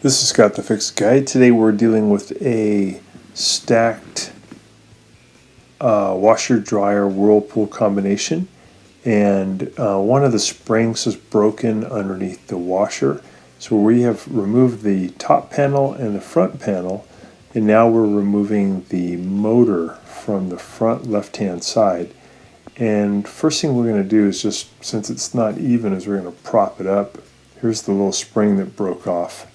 This is Scott the Fix Guy. Today we're dealing with a stacked washer-dryer Whirlpool combination, and one of the springs is broken underneath the washer. So we have removed the top panel and the front panel, and now we're removing the motor from the front left-hand side. And first thing we're going to do is just, since it's not even, is we're going to prop it up. Here's the little spring that broke off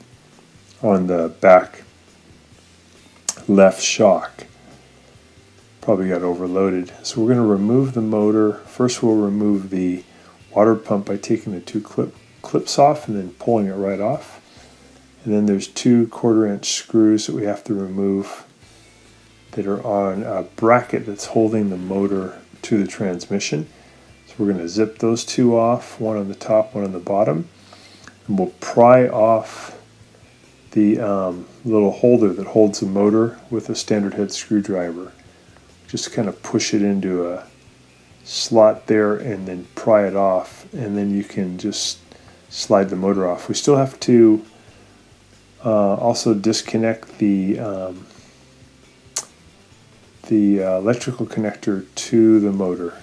on the back left shock. Probably got overloaded. So we're going to remove the motor. First we'll remove the water pump by taking the two clips off and then pulling it right off. And then there's 2 1/4-inch screws that we have to remove that are on a bracket that's holding the motor to the transmission. So we're going to zip those 2 off, one on the top, one on the bottom. And we'll pry off the little holder that holds the motor with a standard head screwdriver. Just kind of push it into a slot there and then pry it off, and then you can just slide the motor off. We still have to also disconnect the electrical connector to the motor.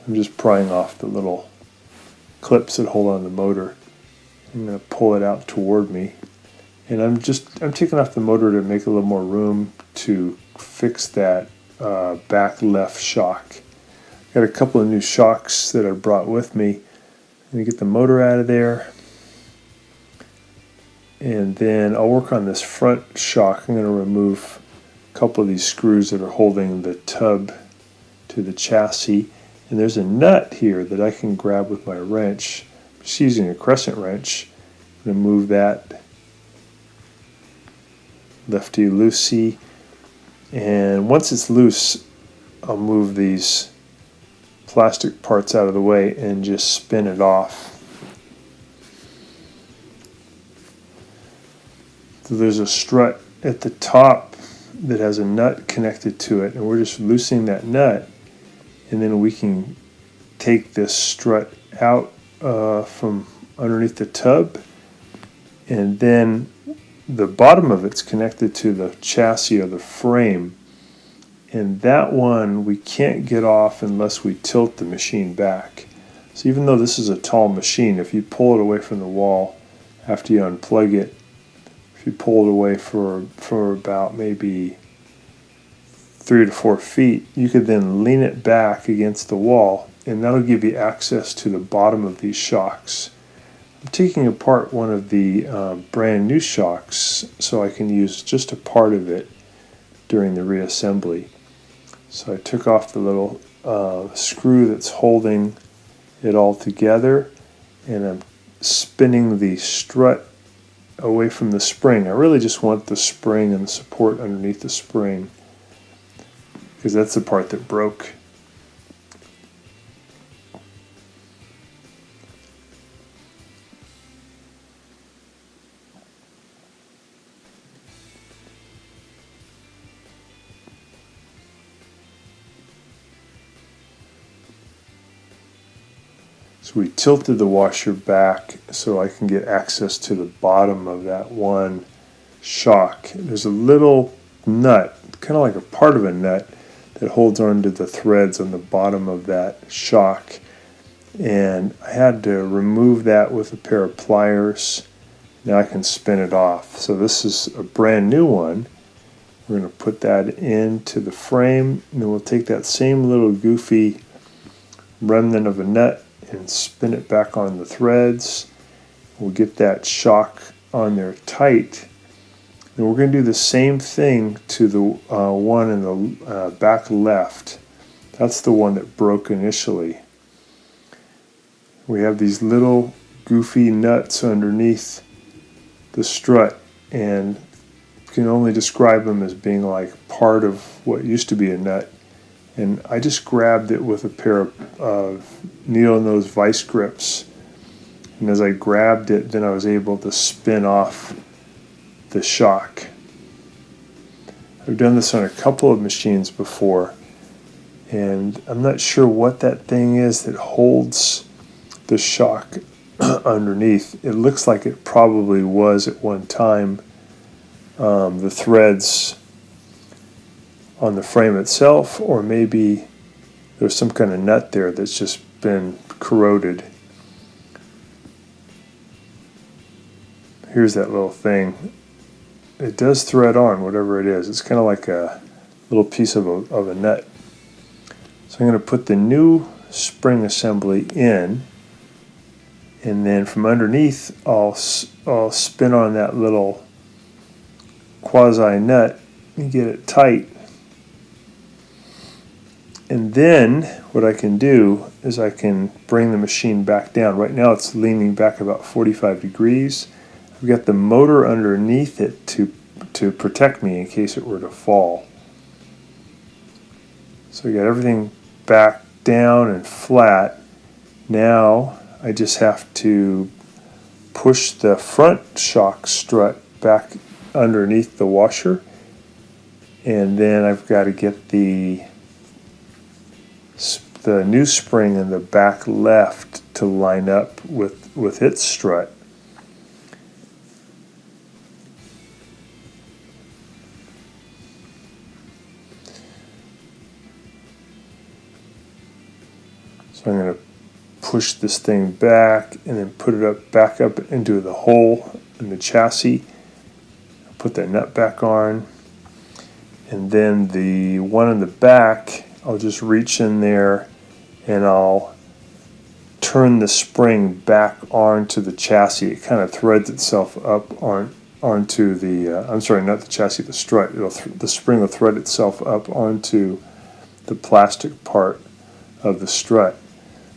I'm just prying off the little clips that hold on the motor. I'm going to pull it out toward me, and I'm taking off the motor to make a little more room to fix that back left shock. Got a couple of new shocks that I brought with me. Let me get the motor out of there, and then I'll work on this front shock. I'm going to remove a couple of these screws that are holding the tub to the chassis, and there's a nut here that I can grab with my wrench. Just using a crescent wrench. I'm going to move that lefty-loosey, and once it's loose, I'll move these plastic parts out of the way and just spin it off. So there's a strut at the top that has a nut connected to it, and we're just loosening that nut, and then we can take this strut out from underneath the tub, and then the bottom of it's connected to the chassis or the frame, and that one we can't get off unless we tilt the machine back. So even though this is a tall machine, if you pull it away from the wall after you unplug it, if you pull it away for about maybe 3 to 4 feet, you could then lean it back against the wall, and that'll give you access to the bottom of these shocks. I'm taking apart one of the brand new shocks so I can use just a part of it during the reassembly. So I took off the little screw that's holding it all together, and I'm spinning the strut away from the spring. I really just want the spring and the support underneath the spring, because that's the part that broke. So we tilted the washer back so I can get access to the bottom of that one shock. There's a little nut, kind of like a part of a nut, that holds onto the threads on the bottom of that shock, and I had to remove that with a pair of pliers. Now I can spin it off. So this is a brand new one. We're going to put that into the frame, and then we'll take that same little goofy remnant of a nut and spin it back on the threads. We'll get that shock on there tight. And we're going to do the same thing to the one in the back left. That's the one that broke initially. We have these little goofy nuts underneath the strut, and you can only describe them as being like part of what used to be a nut. And I just grabbed it with a pair of needle nose vice grips, and as I grabbed it, then I was able to spin off the shock. I've done this on a couple of machines before, and I'm not sure what that thing is that holds the shock underneath. It looks like it probably was at one time. The threads on the frame itself, or maybe there's some kind of nut there that's just been corroded. Here's that little thing. It does thread on, whatever it is. It's kind of like a little piece of a nut. So I'm going to put the new spring assembly in, and then from underneath I'll spin on that little quasi nut and get it tight. And then what I can do is I can bring the machine back down. Right now it's leaning back about 45 degrees. I've got the motor underneath it to protect me in case it were to fall. So I got everything back down and flat. Now I just have to push the front shock strut back underneath the washer, and then I've got to get the new spring in the back left to line up with its strut. So I'm going to push this thing back and then put it back up into the hole in the chassis. Put that nut back on, and then the one in the back, I'll just reach in there and I'll turn the spring back onto the chassis. It kind of threads itself up onto the, I'm sorry, not the chassis, the strut. The spring will thread itself up onto the plastic part of the strut.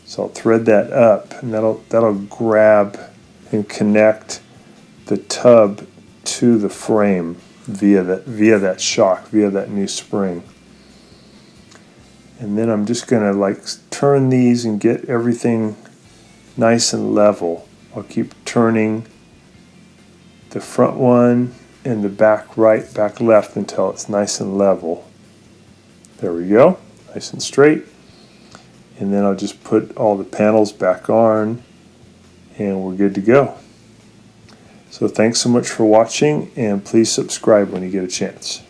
So I'll thread that up, and that'll grab and connect the tub to the frame via that shock, via that new spring. And then I'm just going to turn these and get everything nice and level. I'll keep turning the front one and the back right, back left until it's nice and level. There we go, nice and straight. And then I'll just put all the panels back on and we're good to go. So thanks so much for watching, and please subscribe when you get a chance.